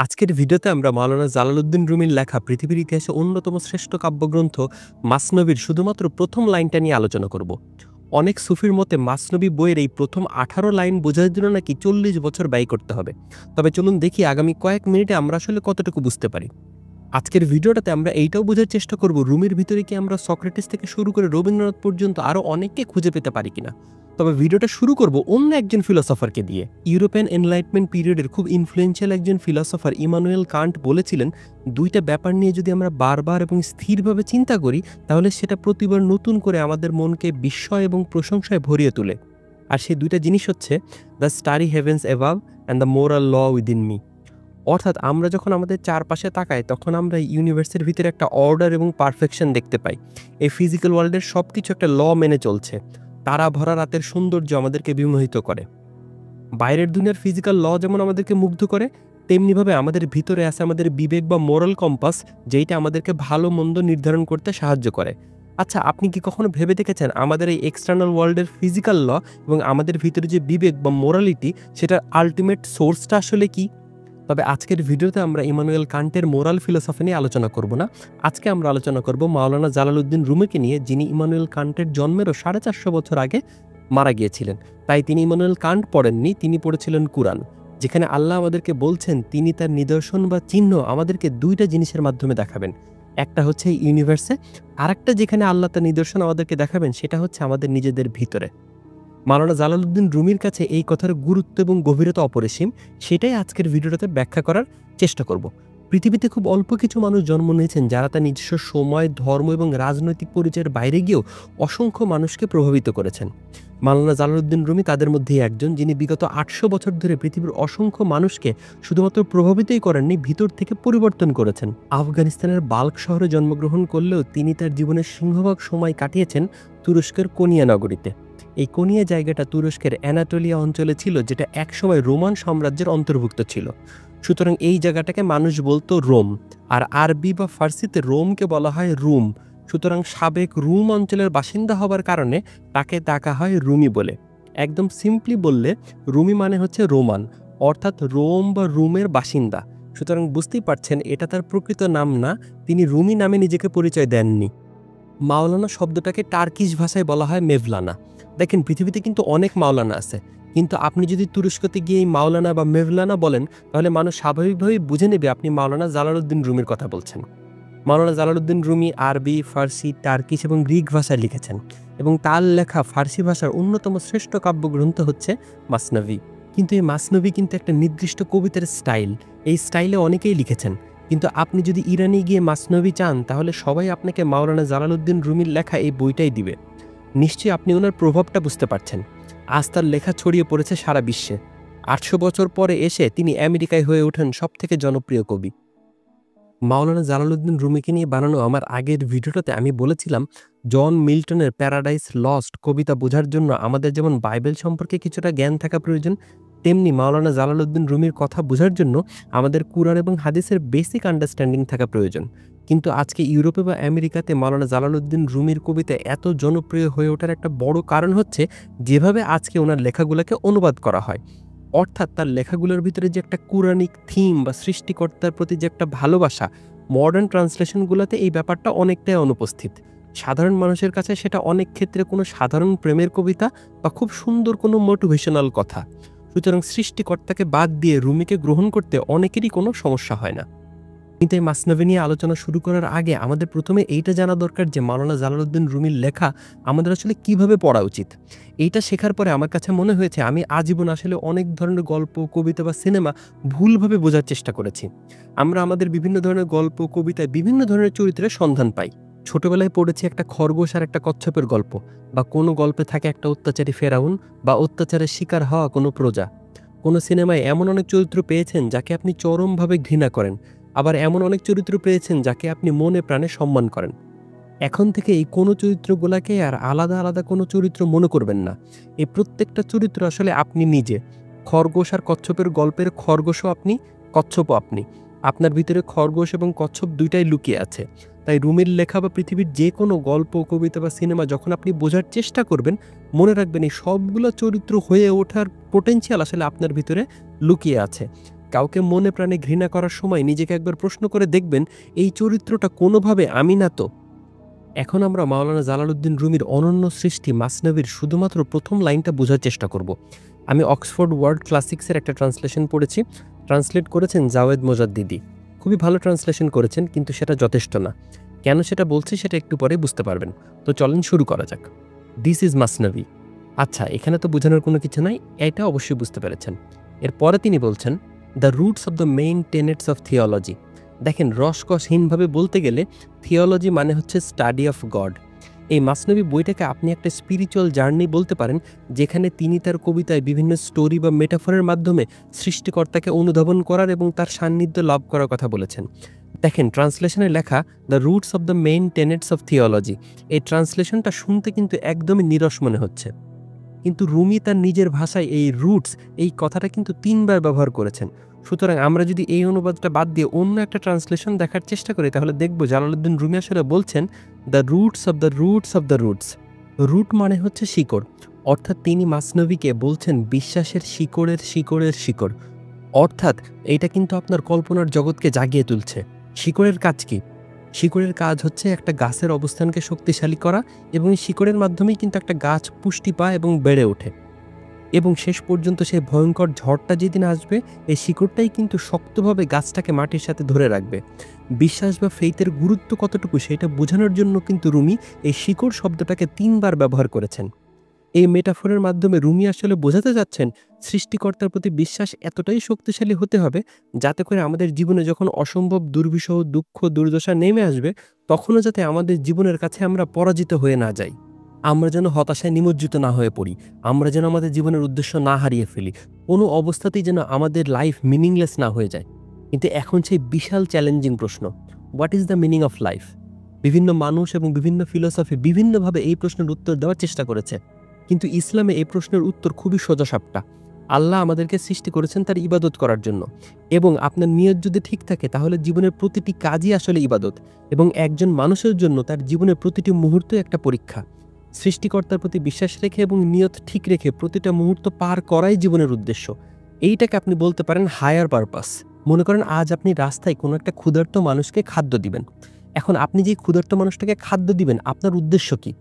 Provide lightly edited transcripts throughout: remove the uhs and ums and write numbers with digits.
আজকের ভিডিওতে আমরা মাওলানা জালালউদ্দিন রুমির লেখা পৃথিবীর ইতিহাসে অন্যতম শ্রেষ্ঠ কাব্যগ্রন্থ মাসনবীর শুধুমাত্র প্রথম লাইনটা নিয়ে আলোচনা করব। অনেক সুফির মতে মাসনবী বইয়ের এই প্রথম 18 লাইন বোঝার জন্য নাকি 40 বছর ব্যয় করতে হবে। তবে চলুন দেখি আগামী কয়েক মিনিটে আমরা আসলে কতটুকু বুঝতে পারি। আজকের ভিডিওটাতে আমরা এইটাও বোঝার চেষ্টা করব রুমির ভিতরে কি আমরা সক্রেটিস থেকে শুরু করে রবীন্দ্রনাথ পর্যন্ত আরও অনেককে খুঁজে পেতে পারি কিনা। তবে ভিডিওটা শুরু করব অন্য একজন ফিলসফারকে দিয়ে। ইউরোপিয়ান এনলাইটমেন্ট পিরিয়ডের খুব ইনফ্লুয়েন্সিয়াল একজন ফিলসফার ইমানুয়েল কান্ট বলেছিলেন, দুইটা ব্যাপার নিয়ে যদি আমরা বারবার এবং স্থিরভাবে চিন্তা করি তাহলে সেটা প্রতিবার নতুন করে আমাদের মনকে বিস্ময় এবং প্রশংসায় ভরিয়ে তোলে। আর সেই দুইটা জিনিস হচ্ছে the starry heavens above and the moral law within me. অর্থাৎ আমরা যখন আমাদের চারপাশে তাকাই তখন আমরা ইউনিভার্সের ভিতরে একটা অর্ডার এবং পারফেকশন দেখতে পাই। এই ফিজিক্যাল ওয়ার্ল্ডের সব কিছু একটা ল মেনে চলছে। তারা ভরা রাতের সৌন্দর্য আমাদেরকে বিমোহিত করে। বাইরের দুনিয়ার ফিজিক্যাল ল যেমন আমাদেরকে মুগ্ধ করে, তেমনিভাবে আমাদের ভিতরে আছে আমাদের বিবেক বা মোরাল কম্পাস, যেইটা আমাদেরকে ভালো মন্দ নির্ধারণ করতে সাহায্য করে। আচ্ছা, আপনি কি কখনো ভেবে দেখেছেন আমাদের এই এক্সটার্নাল ওয়ার্ল্ডের ফিজিক্যাল ল এবং আমাদের ভিতরে যে বিবেক বা মোরালিটি, সেটার আলটিমেট সোর্সটা আসলে কি? তবে আজকের ভিডিওতে আমরা ইমানুয়েল কান্টের মোরাল ফিলোসফি নিয়ে আলোচনা করব না। আজকে আমরা আলোচনা করব মাওলানা জালালউদ্দিন রুমিকে নিয়ে, যিনি ইমানুয়েল কান্টের জন্মেরও 450 বছর আগে মারা গিয়েছিলেন। তাই তিনি ইমানুয়েল কান্ট পড়েননি, তিনি পড়েছিলেন কুরআন, যেখানে আল্লাহ আমাদেরকে বলছেন তিনি তার নিদর্শন বা চিহ্ন আমাদেরকে দুইটা জিনিসের মাধ্যমে দেখাবেন। একটা হচ্ছে ইউনিভার্সে, আর একটা যেখানে আল্লাহ তার নিদর্শন আমাদেরকে দেখাবেন সেটা হচ্ছে আমাদের নিজেদের ভিতরে। মাওলানা জালালউদ্দিন রুমির কাছে এই কথার গুরুত্ব এবং গভীরতা অপরিসীম, সেটাই আজকের ভিডিওটাতে ব্যাখ্যা করার চেষ্টা করব। পৃথিবীতে খুব অল্প কিছু মানুষ জন্ম নিয়েছেন যারা তার নিজস্ব সময়, ধর্ম এবং রাজনৈতিক পরিচয়ের বাইরে গিয়েও অসংখ্য মানুষকে প্রভাবিত করেছেন। মাওলানা জালালউদ্দিন রুমি তাদের মধ্যেই একজন, যিনি বিগত 800 বছর ধরে পৃথিবীর অসংখ্য মানুষকে শুধুমাত্র প্রভাবিতই করেননি, ভিতর থেকে পরিবর্তন করেছেন। আফগানিস্তানের বাল্ক শহরে জন্মগ্রহণ করলেও তিনি তার জীবনের সিংহভাগ সময় কাটিয়েছেন তুরস্কের কোনিয়া নগরীতে। এই কোনিয়া জায়গাটা তুরস্কের অ্যানাটোলিয়া অঞ্চলে ছিল, যেটা একসময় রোমান সাম্রাজ্যের অন্তর্ভুক্ত ছিল। সুতরাং এই জায়গাটাকে মানুষ বলতো রোম, আর আরবি বা ফার্সিতে রোমকে বলা হয় রুম। সুতরাং সাবেক রুম অঞ্চলের বাসিন্দা হবার কারণে তাকে ডাকা হয় রুমি বলে। একদম সিম্পলি বললে রুমি মানে হচ্ছে রোমান, অর্থাৎ রোম বা রুমের বাসিন্দা। সুতরাং বুঝতেই পারছেন এটা তার প্রকৃত নাম না, তিনি রুমি নামে নিজেকে পরিচয় দেননি। মাওলানা শব্দটাকে টার্কিশ ভাষায় বলা হয় মেভলানা। দেখেন, পৃথিবীতে কিন্তু অনেক মাওলানা আছে, কিন্তু আপনি যদি তুরস্কতে গিয়ে এই মাওলানা বা মেভলানা বলেন তাহলে মানুষ স্বাভাবিকভাবেই বুঝে নেবে আপনি মাওলানা জালালউদ্দিন রুমির কথা বলছেন। মাওলানা জালালউদ্দিন রুমি আরবি, ফার্সি, টার্কিশ এবং গ্রিক ভাষায় লিখেছেন, এবং তার লেখা ফার্সি ভাষার অন্যতম শ্রেষ্ঠ কাব্যগ্রন্থ হচ্ছে মাসনবী। কিন্তু এই মাসনবী কিন্তু একটা নির্দিষ্ট কবিতার স্টাইল, এই স্টাইলে অনেকেই লিখেছেন। কিন্তু আপনি যদি ইরানে গিয়ে মাসনবী চান তাহলে সবাই আপনাকে মাওলানা জালালউদ্দিন রুমির লেখা এই বইটাই দিবে। নিশ্চয়ই আপনি ওনার প্রভাবটা বুঝতে পারছেন। আজ তার লেখা ছড়িয়ে পড়েছে সারা বিশ্বে। 800 বছর পরে এসে তিনি আমেরিকায় হয়ে ওঠেন সবথেকে জনপ্রিয় কবি। মাওলানা জালালউদ্দিন রুমিকে নিয়ে বানানো আমার আগের ভিডিওটাতে আমি বলেছিলাম, জন মিল্টনের প্যারাডাইস লস্ট কবিতা বোঝার জন্য আমাদের যেমন বাইবেল সম্পর্কে কিছুটা জ্ঞান থাকা প্রয়োজন, তেমনি মাওলানা জালালউদ্দিন রুমির কথা বোঝার জন্য আমাদের কুরআন এবং হাদিসের বেসিক আন্ডারস্ট্যান্ডিং থাকা প্রয়োজন। কিন্তু আজকে ইউরোপে বা আমেরিকাতে মাওলানা জালালউদ্দিন রুমির কবিতা এত জনপ্রিয় হয়ে ওঠার একটা বড় কারণ হচ্ছে যেভাবে আজকে ওনার লেখাগুলোকে অনুবাদ করা হয়। অর্থাৎ তার লেখাগুলোর ভিতরে যে একটা কুরআনিক থিম বা সৃষ্টিকর্তার প্রতি যে একটা ভালোবাসা, মডার্ন ট্রান্সলেশনগুলোতে এই ব্যাপারটা অনেকটাই অনুপস্থিত। সাধারণ মানুষের কাছে সেটা অনেক ক্ষেত্রে কোনো সাধারণ প্রেমের কবিতা বা খুব সুন্দর কোনো মোটিভেশনাল কথা। সুতরাং সৃষ্টিকর্তাকে বাদ দিয়ে রুমিকে গ্রহণ করতে অনেকেরই কোনো সমস্যা হয় না। কিন্তু এই মাসনবী নিয়ে আলোচনা শুরু করার আগে আমাদের প্রথমে এইটা জানা দরকার যে মাওলানা জালালউদ্দিন রুমির লেখা আমাদের আসলে কিভাবে পড়া উচিত। এইটা শেখার পরে আমার কাছে মনে হয়েছে আমি আজীবন আসলে অনেক ধরনের গল্প, কবিতা বা সিনেমা ভুলভাবে বোঝার চেষ্টা করেছি। আমরা আমাদের বিভিন্ন ধরনের গল্প, কবিতায় বিভিন্ন ধরনের চরিত্রের সন্ধান পাই। ছোটবেলায় পড়েছি একটা খরগোশ আর একটা কচ্ছপের গল্প, বা কোনো গল্পে থাকে একটা অত্যাচারী ফেরাউন বা অত্যাচারের শিকার হওয়া কোনো প্রজা। কোনো সিনেমায় এমন অনেক চরিত্র পেয়েছেন যাকে আপনি চরমভাবে ঘৃণা করেন, আবার এমন অনেক চরিত্র পেয়েছেন যাকে আপনি মনে প্রাণে সম্মান করেন। এখন থেকে এই কোনো চরিত্রগুলোকে আর আলাদা আলাদা কোনো চরিত্র মনে করবেন না। এই প্রত্যেকটা চরিত্র আসলে আপনি নিজে। খরগোশ আর কচ্ছপের গল্পের খরগোশও আপনি, কচ্ছপও আপনি। আপনার ভিতরে খরগোশ এবং কচ্ছপ দুইটাই লুকিয়ে আছে। তাই রুমির লেখা বা পৃথিবীর যে কোনো গল্প, কবিতা বা সিনেমা যখন আপনি বোঝার চেষ্টা করবেন, মনে রাখবেন এই সবগুলো চরিত্র হয়ে ওঠার পোটেনশিয়াল আসলে আপনার ভিতরে লুকিয়ে আছে। কাউকে মনে প্রাণে ঘৃণা করার সময় নিজেকে একবার প্রশ্ন করে দেখবেন, এই চরিত্রটা কোনোভাবে আমি না তো? এখন আমরা মাওলানা জালালউদ্দিন রুমির অনন্য সৃষ্টি মাসনাবির শুধুমাত্র প্রথম লাইনটা বোঝার চেষ্টা করব। আমি অক্সফোর্ড ওয়ার্ড ক্লাসিক্সের একটা ট্রান্সলেশন পড়েছি, ট্রান্সলেট করেছেন জাওয়েদ মোজাদ্দিদি। খুবই ভালো ট্রান্সলেশন করেছেন, কিন্তু সেটা যথেষ্ট না। কেন সেটা বলছি সেটা একটু পরে বুঝতে পারবেন। তো চলেন শুরু করা যাক। This is Masnavi. আচ্ছা, এখানে তো বোঝানোর কোনো কিছু নাই, এটা অবশ্যই বুঝতে পেরেছেন। এরপরে তিনি বলছেন, the roots of the main tenets of theology. দেখেন, রসকসহীনভাবে বলতে গেলে থিওলজি মানে হচ্ছে স্টাডি অফ গড। এই মাসনবী বইটাকে আপনি একটা স্পিরিচুয়াল জার্নি বলতে পারেন, যেখানে তিনি তার কবিতায় বিভিন্ন স্টোরি বা মেটাফরের মাধ্যমে সৃষ্টিকর্তাকে অনুধাবন করার এবং তার সান্নিধ্য লাভ করার কথা বলেছেন। দেখেন, ট্রান্সলেশনে লেখা the roots of the main tenets of theology, এই ট্রান্সলেশনটা শুনতে কিন্তু একদমই নিরস মনে হচ্ছে, কিন্তু রুমি তার নিজের ভাষায় এই রুটস এই কথাটা কিন্তু 3 বার ব্যবহার করেছেন। সুতরাং আমরা যদি এই অনুবাদটা বাদ দিয়ে অন্য একটা ট্রান্সলেশন দেখার চেষ্টা করি, তাহলে দেখব জালালউদ্দিন রুমি আসলে বলছেন the roots of the roots of the roots. Root মানে হচ্ছে শিকড়, অর্থাৎ তিনি মাসনবীকে বলছেন বিশ্বাসের শিকড়ের শিকড়ের শিকড়। অর্থাৎ এইটা কিন্তু আপনার কল্পনার জগৎকে জাগিয়ে তুলছে। শিকড়ের কাজ কি? শিকড়ের কাজ হচ্ছে একটা গাছের অবস্থানকে শক্তিশালী করা, এবং শিকড়ের মাধ্যমেই কিন্তু একটা গাছ পুষ্টি পায় এবং বেড়ে ওঠে, এবং শেষ পর্যন্ত সেই ভয়ঙ্কর ঝড়টা যেদিন আসবে, এই শিকড়টাই কিন্তু শক্তভাবে গাছটাকে মাটির সাথে ধরে রাখবে। বিশ্বাস বা ফেইথের গুরুত্ব কতটুকু সেটা বোঝানোর জন্য কিন্তু রুমি এই শিকড় শব্দটাকে 3 বার ব্যবহার করেছেন। এই মেটাফোরের মাধ্যমে রুমি আসলে বোঝাতে যাচ্ছেন সৃষ্টিকর্তার প্রতি বিশ্বাস এতটাই শক্তিশালী হতে হবে, যাতে করে আমাদের জীবনে যখন অসম্ভব দুর্বিষহ দুঃখ দুর্দশা নেমে আসবে, তখনও যাতে আমাদের জীবনের কাছে আমরা পরাজিত হয়ে না যাই, আমরা যেন হতাশায় নিমজ্জিত না হয়ে পড়ি, আমরা যেন আমাদের জীবনের উদ্দেশ্য না হারিয়ে ফেলি, কোনো অবস্থাতেই যেন আমাদের লাইফ মিনিংলেস না হয়ে যায়। কিন্তু এখন সেই বিশাল চ্যালেঞ্জিং প্রশ্ন, what is the meaning of life? বিভিন্ন মানুষ এবং বিভিন্ন ফিলোসফি বিভিন্নভাবে এই প্রশ্নের উত্তর দেওয়ার চেষ্টা করেছে, কিন্তু ইসলামে এই প্রশ্নের উত্তর খুবই সোজাসাপটা। আল্লাহ আমাদেরকে সৃষ্টি করেছেন তার ইবাদত করার জন্য, এবং আপনার নিয়ত যদি ঠিক থাকে তাহলে জীবনের প্রতিটি কাজই আসলে ইবাদত, এবং একজন মানুষের জন্য তার জীবনের প্রতিটি মুহূর্ত একটা পরীক্ষা। সৃষ্টিকর্তার প্রতি বিশ্বাস রেখে এবং নিয়ত ঠিক রেখে প্রতিটা মুহূর্ত পার করাই জীবনের উদ্দেশ্য। এইটাকে আপনি বলতে পারেন হায়ার পারপাস। মনে করেন আজ আপনি রাস্তায় কোনো একটা ক্ষুধার্ত মানুষকে খাদ্য দিবেন। এখন আপনি যে ক্ষুধার্ত মানুষটাকে খাদ্য দিবেন, আপনার উদ্দেশ্য কি?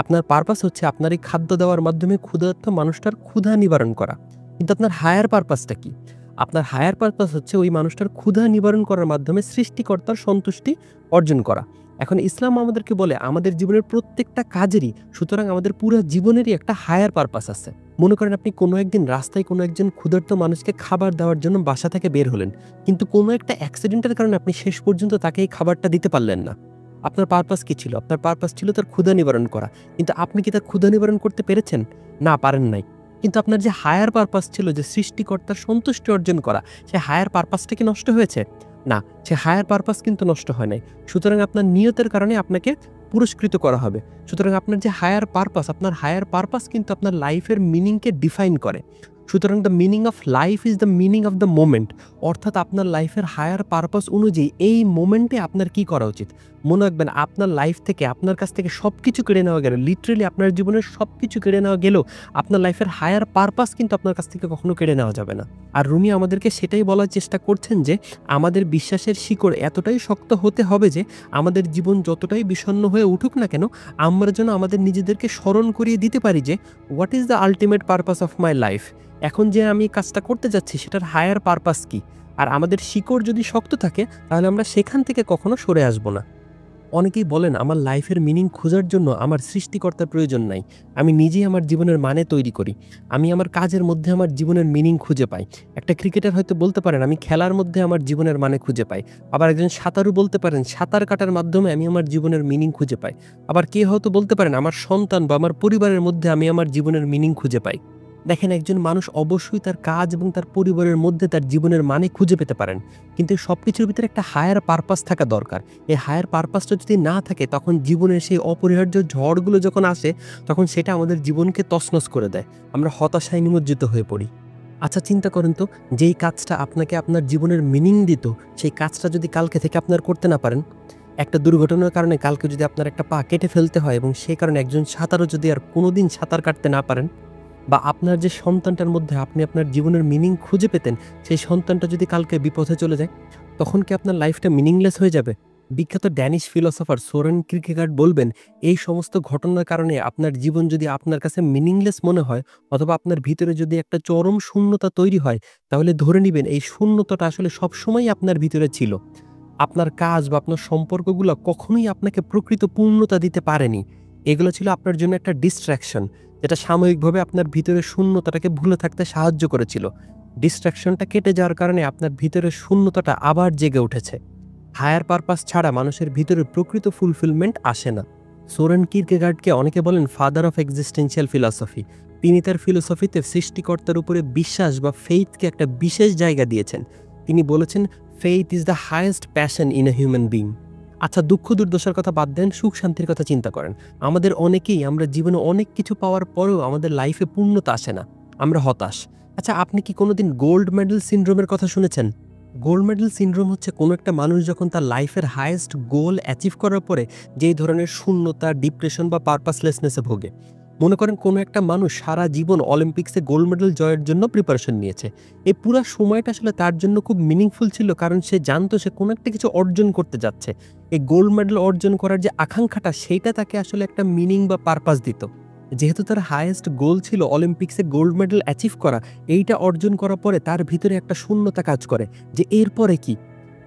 আপনার পারপাস হচ্ছে আপনার এই খাদ্য দেওয়ার মাধ্যমে ক্ষুধার্ত মানুষটার ক্ষুধা নিবারণ করা। কিন্তু আপনার হায়ার পারপাসটা কি? আপনার হায়ার পারপাস হচ্ছে ওই মানুষটার ক্ষুধা নিবারণ করার মাধ্যমে সৃষ্টিকর্তার সন্তুষ্টি অর্জন করা। এখন ইসলাম আমাদেরকে বলে আমাদের জীবনের প্রত্যেকটা কাজেরই, সুতরাং আমাদের পুরো জীবনেরই একটা হায়ার পারপাস আছে। মনে করেন আপনি কোনো একদিন রাস্তায় কোনো একজন ক্ষুধার্ত মানুষকে খাবার দেওয়ার জন্য বাসা থেকে বের হলেন, কিন্তু কোনো একটা অ্যাক্সিডেন্টের কারণে আপনি শেষ পর্যন্ত তাকে এই খাবারটা দিতে পারলেন না। আপনার পারপাস কি ছিল? আপনার পারপাস ছিল তার ক্ষুধা নিবারণ করা, কিন্তু আপনি কি তার ক্ষুধা নিবারণ করতে পেরেছেন? না, পারেন নাই। কিন্তু আপনার যে হায়ার পারপাস ছিল, যে সৃষ্টিকর্তার সন্তুষ্টি অর্জন করা, সে হায়ার পারপাসটা কি নষ্ট হয়েছে? না, সে হায়ার পারপাস কিন্তু নষ্ট হয় নাই। সুতরাং আপনার নিয়তের কারণে আপনাকে পুরস্কৃত করা হবে। সুতরাং আপনার যে হায়ার পারপাস, আপনার হায়ার পারপাস কিন্তু আপনার লাইফের মিনিংকে ডিফাইন করে। সুতরাং the meaning of life is the meaning of the moment, অর্থাৎ আপনার লাইফের হায়ার পারপাস অনুযায়ী এই মোমেন্টে আপনার কি করা উচিত। মনে রাখবেন, আপনার লাইফ থেকে আপনার কাছ থেকে সব কিছু কেড়ে নেওয়া গেল, লিটারেলি আপনার জীবনের সব কিছু কেড়ে নেওয়া গেলেও আপনার লাইফের হায়ার পারপাস কিন্তু আপনার কাছ থেকে কখনো কেড়ে নেওয়া যাবে না। আর রুমি আমাদেরকে সেটাই বলার চেষ্টা করছেন যে আমাদের বিশ্বাসের শিকড় এতটাই শক্ত হতে হবে যে আমাদের জীবন যতটাই বিষণ্ণ হয়ে উঠুক না কেন, আমরা যেন আমাদের নিজেদেরকে স্মরণ করিয়ে দিতে পারি যে what is the ultimate purpose of my life. এখন যে আমি কাজটা করতে যাচ্ছি সেটার হায়ার পারপাস কি। আর আমাদের শিকড় যদি শক্ত থাকে তাহলে আমরা সেখান থেকে কখনো সরে আসব না। অনেকেই বলেন আমার লাইফের মিনিং খোঁজার জন্য আমার সৃষ্টিকর্তার প্রয়োজন নাই, আমি নিজেই আমার জীবনের মানে তৈরি করি, আমি আমার কাজের মধ্যে আমার জীবনের মিনিং খুঁজে পাই। একটা ক্রিকেটার হয়তো বলতে পারেন আমি খেলার মধ্যে আমার জীবনের মানে খুঁজে পাই। আবার একজন সাঁতারু বলতে পারেন সাঁতার কাটার মাধ্যমে আমি আমার জীবনের মিনিং খুঁজে পাই। আবার কে হয়তো বলতে পারেন আমার সন্তান বা আমার পরিবারের মধ্যে আমি আমার জীবনের মিনিং খুঁজে পাই। দেখেন, একজন মানুষ অবশ্যই তার কাজ এবং তার পরিবারের মধ্যে তার জীবনের মানে খুঁজে পেতে পারেন, কিন্তু সব কিছুর ভিতরে একটা হায়ার পারপাস থাকা দরকার। এই হায়ার পারপাসটা যদি না থাকে, তখন জীবনের সেই অপরিহার্য ঝড়গুলো যখন আসে, তখন সেটা আমাদের জীবনকে তছনছ করে দেয়, আমরা হতাশায় নিমজ্জিত হয়ে পড়ি। আচ্ছা, চিন্তা করেন তো, যেই কাজটা আপনাকে আপনার জীবনের মিনিং দিত, সেই কাজটা যদি কালকে থেকে আপনার করতে না পারেন, একটা দুর্ঘটনার কারণে কালকে যদি আপনার একটা পা কেটে ফেলতে হয় এবং সেই কারণে একজন সাঁতারও যদি আর কোনোদিন সাঁতার কাটতে না পারেন, বা আপনার যে সন্তানটার মধ্যে আপনি আপনার জীবনের মিনিং খুঁজে পেতেন, সেই সন্তানটা যদি কালকে বিপথে চলে যায়, তখন কি আপনার লাইফটা মিনিংলেস হয়ে যাবে? বিখ্যাত ড্যানিশ ফিলোসোফার সোরেন কিরকেগার্ড বলবেন, এই সমস্ত ঘটনার কারণে আপনার জীবন যদি আপনার কাছে মিনিংলেস মনে হয় অথবা আপনার ভিতরে যদি একটা চরম শূন্যতা তৈরি হয়, তাহলে ধরে নিবেন এই শূন্যতাটা আসলে সবসময়ই আপনার ভিতরে ছিল। আপনার কাজ বা আপনার সম্পর্কগুলো কখনোই আপনাকে প্রকৃত পূর্ণতা দিতে পারেনি। এগুলো ছিল আপনার জন্য একটা ডিস্ট্রাকশন, যেটা সাময়িকভাবে আপনার ভিতরে শূন্যতাটাকে ভুলে থাকতে সাহায্য করেছিল। ডিস্ট্রাকশনটা কেটে যাওয়ার কারণে আপনার ভিতরের শূন্যতাটা আবার জেগে উঠেছে। হায়ার পারপাস ছাড়া মানুষের ভিতরে প্রকৃত ফুলফিলমেন্ট আসে না। সোরেন কিরকেগার্ডকে অনেকে বলেন ফাদার অফ এক্সিস্টেন্সিয়াল ফিলসফি। তিনি তার ফিলোসফিতে সৃষ্টিকর্তার উপরে বিশ্বাস বা ফেইথকে একটা বিশেষ জায়গা দিয়েছেন। তিনি বলেছেন, faith is the highest passion in a human being. আচ্ছা, দুঃখ দুর্দশার কথা বাদ দেন, সুখ শান্তির কথা চিন্তা করেন। আমাদের অনেকেই আমরা জীবনে অনেক কিছু পাওয়ার পরেও আমাদের লাইফে পূর্ণতা আসে না, আমরা হতাশ। আচ্ছা, আপনি কি কোনোদিন গোল্ড মেডেল সিনড্রোমের কথা শুনেছেন? গোল্ড মেডেল সিনড্রোম হচ্ছে কোনো একটা মানুষ যখন তার লাইফের হায়েস্ট গোল অ্যাচিভ করার পরে যেই ধরনের শূন্যতা, ডিপ্রেশন বা পারপাসলেসনেসে ভোগে। মনে করেন কোনো একটা মানুষ সারা জীবন অলিম্পিক্সে গোল্ড মেডেল জয়ের জন্য প্রিপারেশন নিয়েছে। এই পুরো সময়টা আসলে তার জন্য খুব মিনিংফুল ছিল, কারণ সে জানতো সে কোনো একটা কিছু অর্জন করতে যাচ্ছে। এই গোল্ড মেডেল অর্জন করার যে আকাঙ্ক্ষাটা, সেইটা তাকে আসলে একটা মিনিং বা পারপাস দিত। যেহেতু তার হায়েস্ট গোল ছিল অলিম্পিক্সে গোল্ড মেডেল অ্যাচিভ করা, এইটা অর্জন করার পরে তার ভিতরে একটা শূন্যতা কাজ করে যে এরপরে কি,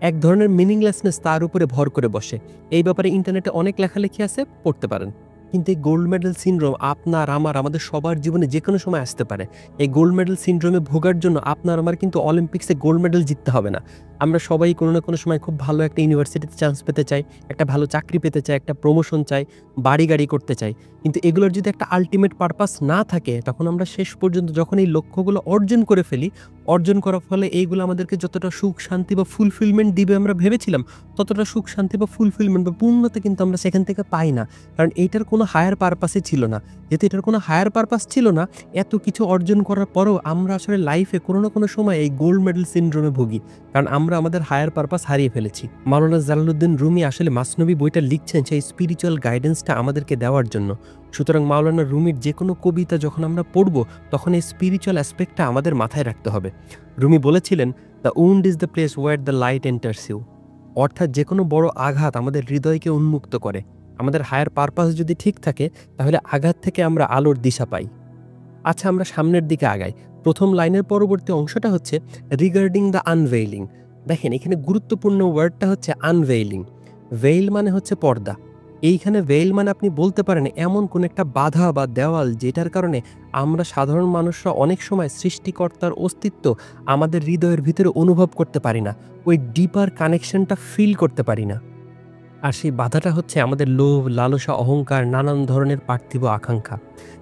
এক ধরনের মিনিংলেসনেস তার উপরে ভর করে বসে। এই ব্যাপারে ইন্টারনেটে অনেক লেখালেখি আছে, পড়তে পারেন। কিন্তু এই গোল্ড মেডেল সিনড্রোম আপনার আমার আমাদের সবার জীবনে যে কোনো সময় আসতে পারে। এই গোল্ড মেডেল সিনড্রোমে ভোগার জন্য আপনার আমার কিন্তু অলিম্পিক্সে গোল্ড মেডেল জিততে হবে না। আমরা সবাই কোনো না কোনো সময় খুব ভালো একটা ইউনিভার্সিটিতে চান্স পেতে চাই, একটা ভালো চাকরি পেতে চাই, একটা প্রমোশন চাই, বাড়ি গাড়ি করতে চাই। কিন্তু এগুলোর যদি একটা আল্টিমেট পারপাস না থাকে, তখন আমরা শেষ পর্যন্ত যখন এই লক্ষ্যগুলো অর্জন করে ফেলি, অর্জন করার ফলে এইগুলো আমাদেরকে যতটা সুখ শান্তি বা ফুলফিলমেন্ট দিবে আমরা ভেবেছিলাম, ততটা সুখ শান্তি বা ফুলফিলমেন্ট বা পূর্ণতা কিন্তু আমরা সেখান থেকে পাই না। কারণ এইটার কোনো হায়ার পারপাসই ছিল না। যেহেতু এটার কোনো হায়ার পারপাস ছিল না, এত কিছু অর্জন করার পরেও আমরা আসলে লাইফে কোনো না কোনো সময় এই গোল্ড মেডেল সিনড্রোমে ভুগি, কারণ আমরা আমাদের হায়ার পারপাস হারিয়ে ফেলেছি। মাওলানা জালালউদ্দিন রুমি আসলে মাসনবী বইটা লিখছেন সেই স্পিরিচুয়াল গাইডেন্সটা আমাদেরকে দেওয়ার জন্য। সুতরাং মাওলানা রুমির যে কোনো কবিতা যখন আমরা পড়ব, তখন এই স্পিরিচুয়াল অ্যাসপেক্টটা আমাদের মাথায় রাখতে হবে। রুমি বলেছিলেন, the wound is the place where the light enters you. অর্থাৎ যে কোনো বড় আঘাত আমাদের হৃদয়কে উন্মুক্ত করে। আমাদের হায়ার পারপাস যদি ঠিক থাকে, তাহলে আঘাত থেকে আমরা আলোর দিশা পাই। আচ্ছা, আমরা সামনের দিকে আগাই। প্রথম লাইনের পরবর্তী অংশটা হচ্ছে রিগার্ডিং দ্য আনভেইলিং। দেখেন, এখানে গুরুত্বপূর্ণ ওয়ার্ডটা হচ্ছে আনভেইলিং। ভেইল মানে হচ্ছে পর্দা। এইখানে ভেইল মানে আপনি বলতে পারেন এমন কোন একটা বাধা বা দেওয়াল, যেটার কারণে আমরা সাধারণ মানুষরা অনেক সময় সৃষ্টিকর্তার অস্তিত্ব আমাদের হৃদয়ের ভিতরে অনুভব করতে পারি না, ওই ডিপার কানেকশনটা ফিল করতে পারি না। আর সেই বাধাটা হচ্ছে আমাদের লোভ, লালসা, অহংকার, নানান ধরনের পার্থিব আকাঙ্ক্ষা,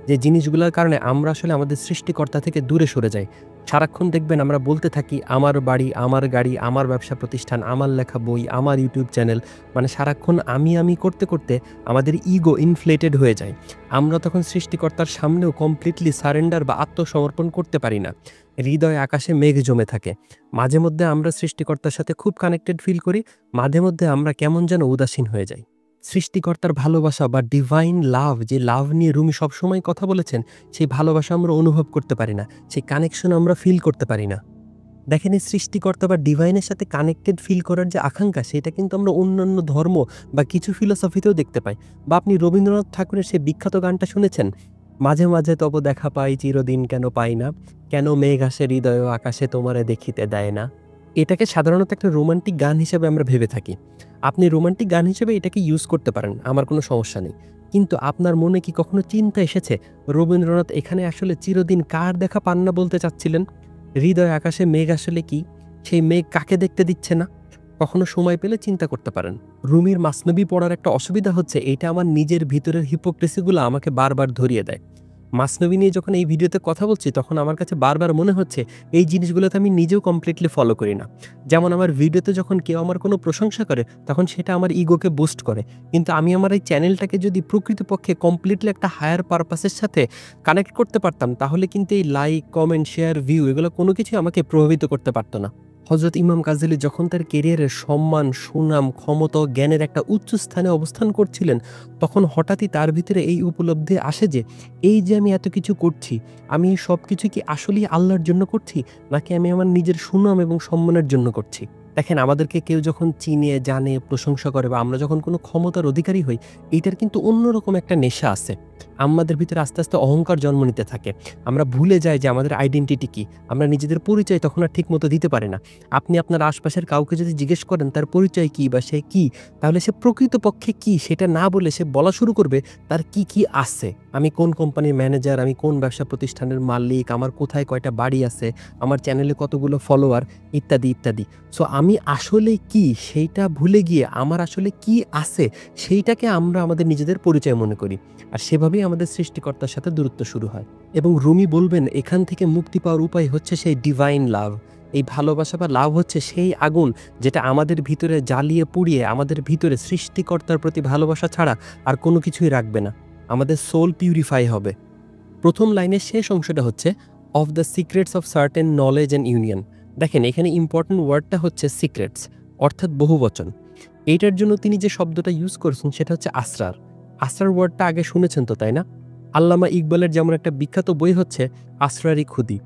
যে জিনিসগুলোর কারণে আমরা আসলে আমাদের সৃষ্টিকর্তা থেকে দূরে সরে যাই। সারাক্ষণ দেখবেন আমরা বলতে থাকি আমার বাড়ি, আমার গাড়ি, আমার ব্যবসা প্রতিষ্ঠান, আমার লেখা বই, আমার ইউটিউব চ্যানেল, মানে সারাক্ষণ আমি করতে করতে আমাদের ইগো ইনফ্লেটেড হয়ে যায়। আমরা তখন সৃষ্টিকর্তার সামনেও কমপ্লিটলি সারেন্ডার বা আত্মসমর্পণ করতে পারি না। হৃদয় আকাশে মেঘ জমে থাকে। মাঝে মধ্যে আমরা সৃষ্টিকর্তার সাথে খুব কানেক্টেড ফিল করি, মাঝে মধ্যে আমরা কেমন যেন উদাসীন হয়ে যাই। সৃষ্টিকর্তার ভালোবাসা বা ডিভাইন লাভ, যে লাভ নিয়ে রুমি সবসময় কথা বলেছেন, সেই ভালোবাসা আমরা অনুভব করতে পারি না, সেই কানেকশন আমরা ফিল করতে পারি না। দেখেন, এই সৃষ্টিকর্তা বা ডিভাইনের সাথে কানেক্টেড ফিল করার যে আকাঙ্ক্ষা, সেটা কিন্তু আমরা অন্যান্য ধর্ম বা কিছু ফিলোসফিতেও দেখতে পাই। বা আপনি রবীন্দ্রনাথ ঠাকুরের সেই বিখ্যাত গানটা শুনেছেন, মাঝে মাঝে তব দেখা পাই চিরদিন কেন পাই না, কেন মেঘ আসে হৃদয় আকাশে তোমারে দেখিতে দেয় না। এটাকে সাধারণত একটা রোমান্টিক গান হিসেবে আমরা ভেবে থাকি। আপনি রোমান্টিক গান হিসেবে এটাকে ইউজ করতে পারেন, আমার কোনো সমস্যা নেই। কিন্তু আপনার মনে কি কখনো চিন্তা এসেছে রবীন্দ্রনাথ এখানে আসলে চিরদিন কার দেখা পান না বলতে চাচ্ছিলেন? হৃদয় আকাশে মেঘ আসলে কি, সেই মেঘ কাকে দেখতে দিচ্ছে না? কখনো সময় পেলে চিন্তা করতে পারেন। রুমির মাসনবী পড়ার একটা অসুবিধা হচ্ছে, এটা আমার নিজের ভিতরের হিপোক্রেসিগুলো আমাকে বারবার ধরিয়ে দেয়। মাসনবী নিয়ে যখন এই ভিডিওতে কথা বলছি, তখন আমার কাছে বারবার মনে হচ্ছে এই জিনিসগুলোতে আমি নিজেও কমপ্লিটলি ফলো করি না। যেমন আমার ভিডিওতে যখন কেউ আমার কোনো প্রশংসা করে, তখন সেটা আমার ইগোকে বুস্ট করে। কিন্তু আমি আমার এই চ্যানেলটাকে যদি প্রকৃতপক্ষে কমপ্লিটলি একটা হায়ার পারপাসের সাথে কানেক্ট করতে পারতাম, তাহলে কিন্তু এই লাইক, কমেন্ট, শেয়ার, ভিউ এগুলো কোনো কিছুই আমাকে প্রভাবিত করতে পারতো না। হযরত ইমাম গাজ্জালী যখন তার ক্যারিয়ারের সম্মান, সুনাম, ক্ষমতা ও জ্ঞানের একটা উচ্চ স্থানে অবস্থান করছিলেন, তখন হঠাৎই তার ভিতরে এই উপলব্ধি আসে যে, এই যে আমি এত কিছু করছি, আমি এই সবকিছু কি আসলেই আল্লাহর জন্য করছি? নাকি আমি আমার নিজের সুনাম এবং সম্মানের জন্য করছি? দেখেন, আমাদেরকে কেউ যখন চিনে, জানে, প্রশংসা করে বা আমরা যখন কোনো ক্ষমতার অধিকারী হই, এইটার কিন্তু অন্যরকম একটা নেশা আছে। আমাদের ভিতরে আস্তে, আস্তে অহংকার জন্ম নিতে থাকে। আমরা ভুলে যাই যে আমাদের আইডেন্টিটি কি। আমরা নিজেদের পরিচয় তখন আর ঠিকমতো দিতে পারি না। আপনি আপনার আশপাশের কাউকে যদি জিজ্ঞেস করেন তার পরিচয় কি বা সে কি, তাহলে সে প্রকৃতপক্ষে কি সেটা না বলে সে বলা শুরু করবে তার কি, কি আছে। আমি কোন কোম্পানির ম্যানেজার, আমি কোন ব্যবসা প্রতিষ্ঠানের মালিক, আমার কোথায় কয়টা বাড়ি আছে, আমার চ্যানেলে কতগুলো ফলোয়ার, ইত্যাদি, ইত্যাদি। সো আমি আসলে কি সেইটা ভুলে গিয়ে আমার আসলে কি আছে সেইটাকে আমরা আমাদের নিজেদের পরিচয় মনে করি। আর সেভাবেই আমাদের সৃষ্টিকর্তার সাথে দূরত্ব শুরু হয়। এবং রুমি বলবেন, এখান থেকে মুক্তি পাওয়ার উপায় হচ্ছে সেই ডিভাইন লাভ। এই ভালোবাসা বা লাভ হচ্ছে সেই আগুন যেটা আমাদের ভিতরে জ্বালিয়ে পুড়িয়ে আমাদের ভিতরে সৃষ্টিকর্তার প্রতি ভালোবাসা ছাড়া আর কোনো কিছুই রাখবে না। আমাদের সোল পিউরিফাই হবে। প্রথম লাইনের শেষ অংশটা হচ্ছে of the secrets of certain knowledge and union. দেখেন, এখানে ইম্পর্টেন্ট ওয়ার্ডটা হচ্ছে সিক্রেটস, অর্থাৎ বহুবচন। এইটার জন্য তিনি যে শব্দটা ইউজ করেছেন সেটা হচ্ছে আসরার। আসরার ওয়ার্ডটা আগে শুনেছেন তো, তাই না? আল্লামা ইকবালের যেমন একটা বিখ্যাত বই হচ্ছে আসরারি খুদি,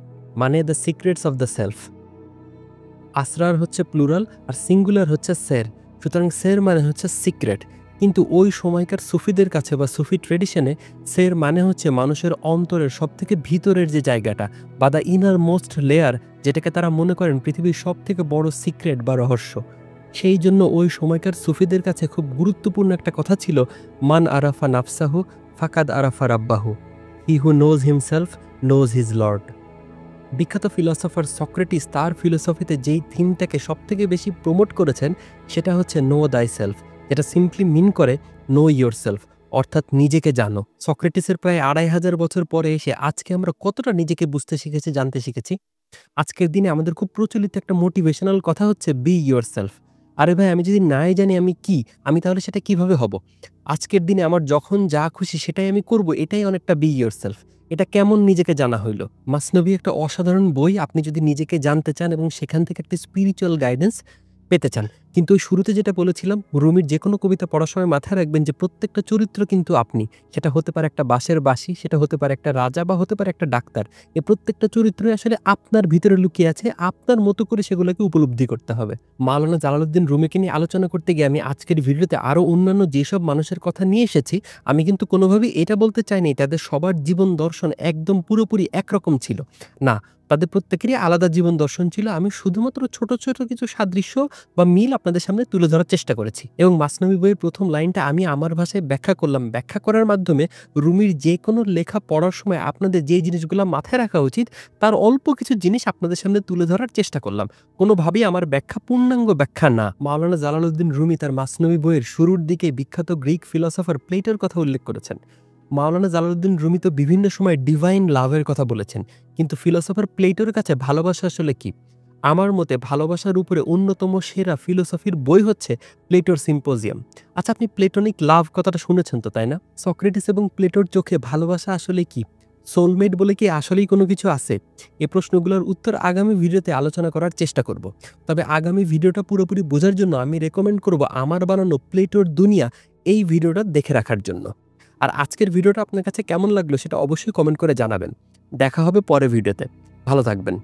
মানে the secrets of the self. আসরার হচ্ছে প্লুরাল আর সিঙ্গুলার হচ্ছে সের। সুতরাং সের মানে হচ্ছে সিক্রেট। কিন্তু ওই সময়কার সুফিদের কাছে বা সুফি ট্রেডিশনে সের মানে হচ্ছে মানুষের অন্তরের সবথেকে ভিতরের যে জায়গাটা বা দ্য ইনার মোস্ট লেয়ার, যেটাকে তারা মনে করেন পৃথিবীর সবথেকে বড় সিক্রেট বা রহস্য। সেই জন্য ওই সময়কার সুফিদের কাছে খুব গুরুত্বপূর্ণ একটা কথা ছিল, মান আরাফা নাফসাহু ফাকাদ আরাফা রাব্বাহু, he who knows himself knows his lord. বিখ্যাত ফিলসফার সক্রেটিস তার ফিলোসফিতে যেই থিমটাকে সবথেকে বেশি প্রমোট করেছেন সেটা হচ্ছে নো দাই সেলফ, যেটা সিম্পলি মিন করে নো ইয়োর সেলফ, অর্থাৎ নিজেকে জানো। সক্রেটিসের প্রায় ২৫০০ বছর পরে এসে আজকে আমরা কতটা নিজেকে বুঝতে শিখেছি, জানতে শিখেছি। আজকের দিনে আমাদের খুব প্রচলিত একটা মোটিভেশনাল কথা হচ্ছে বি ইয়োর সেলফ। আরে ভাই, আমি যদি নাই জানি আমি কি, আমি তাহলে সেটা কিভাবে হব? আজকের দিনে আমার যখন যা খুশি সেটাই আমি করব, এটাই অনেকটা বি ইয়োর সেলফ। এটা কেমন নিজেকে জানা হইল? মাসনবী একটা অসাধারণ বই, আপনি যদি নিজেকে জানতে চান এবং সেখান থেকে একটা স্পিরিচুয়াল গাইডেন্স পেতে চান। কিন্তু ওই শুরুতে যেটা বলেছিলাম, রুমির যেকোনো কবিতা পড়ার সময় মাথায় রাখবেন যে প্রত্যেকটা চরিত্র কিন্তু আপনি। সেটা হতে পারে একটা বাঁশের বাঁশি, সেটা হতে পারে একটা রাজা বা হতে পারে একটা ডাক্তার। এই প্রত্যেকটা চরিত্রই আসলে আপনার ভিতরে লুকিয়ে আছে, আপনার মতো করে সেগুলোকে উপলব্ধি করতে হবে। মাওলানা জালালউদ্দিন রুমিকে নিয়ে আলোচনা করতে গিয়ে আমি আজকের ভিডিওতে আরও অন্যান্য যেসব মানুষের কথা নিয়ে এসেছি, আমি কিন্তু কোনোভাবেই এটা বলতে চাইনি তাদের সবার জীবন দর্শন একদম পুরোপুরি একরকম ছিল। না, তাদের প্রত্যেকেরই আলাদা জীবন দর্শন ছিল। আমি শুধুমাত্র ছোট, ছোট কিছু সাদৃশ্য বা মিল আপনাদের সামনে তুলে ধরার চেষ্টা করেছি। এবং মাসনবী বইয়ের প্রথম লাইনটা আমি আমার ভাষায় ব্যাখ্যা করলাম। ব্যাখ্যা করার মাধ্যমে রুমির যেকোনো লেখা পড়ার সময় আপনাদের যে জিনিসগুলো মাথায় রাখা উচিত তার অল্প কিছু জিনিস আপনাদের সামনে তুলে ধরার চেষ্টা করলাম। কোনোভাবেই আমার ব্যাখ্যা পূর্ণাঙ্গ ব্যাখ্যা না। মাওলানা জালালউদ্দিন রুমি তার মাসনবী বইয়ের শুরুর দিকে বিখ্যাত গ্রিক ফিলসফার প্লেটোর কথা উল্লেখ করেছেন। মাওলানা জালালউদ্দিন রুমি তো বিভিন্ন সময় ডিভাইন লাভের কথা বলেছেন, কিন্তু ফিলসফার প্লেটোর কাছে ভালোবাসা আসলে কি? আমার মতে ভালোবাসার উপরে অন্যতম সেরা ফিলোসফির বই হচ্ছে প্লেটোর সিম্পোজিয়াম। আচ্ছা, আপনি প্লেটোনিক লাভ কথাটা শুনেছেন তো, তাই না? সক্রেটিস এবং প্লেটোর চোখে ভালোবাসা আসলে কি? সোলমেট বলে কি আসলেই কোনো কিছু আছে? এই প্রশ্নগুলোর উত্তর আগামী ভিডিওতে আলোচনা করার চেষ্টা করব। তবে আগামী ভিডিওটা পুরোপুরি বোঝার জন্য আমি রেকমেন্ড করব আমার বানানো প্লেটোর দুনিয়া এই ভিডিওটা দেখে রাখার জন্য। আর আজকের ভিডিওটা আপনার কাছে কেমন লাগলো সেটা অবশ্যই কমেন্ট করে জানাবেন। দেখা হবে পরের ভিডিওতে। ভালো থাকবেন।